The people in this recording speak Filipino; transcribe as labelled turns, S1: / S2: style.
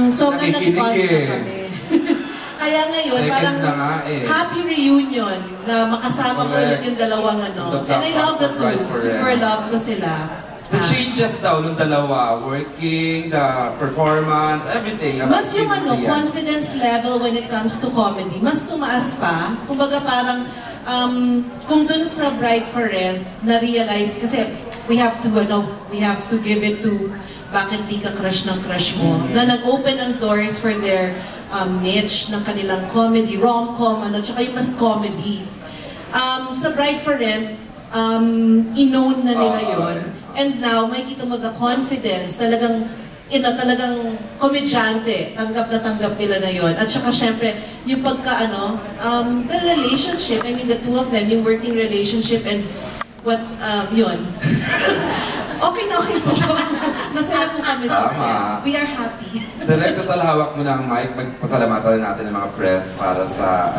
S1: Sobrang nag-bond na kami. Kaya ngayon, parang happy reunion na makasama ko ulit yung dalawang ano. And I love the two. Super love ko sila.
S2: The changes daw nung dalawa, working, the performance, everything.
S1: Mas yung ano, confidence level when it comes to comedy, mas tumaas pa. Kumbaga parang, kung dun sa Bride for Rent, na-realize, kasi we have to give it to bakit di ka crush ng crush mo, na nag-open ang doors for their niche ng kanilang comedy, rom-com, tsaka yung mas comedy. Sa Bride for Rent, in-known na nila yun. And now, makikita mo the confidence, talagang komedyante, tanggap nila na yun. At saka syempre, yung pagka the relationship, I mean the two of them, yung working relationship and what, yun. Okay po. Masaya po kami sa we are happy.
S2: Direct, total hawak mo na ang mic. Magpasalamatan natin ng mga press para sa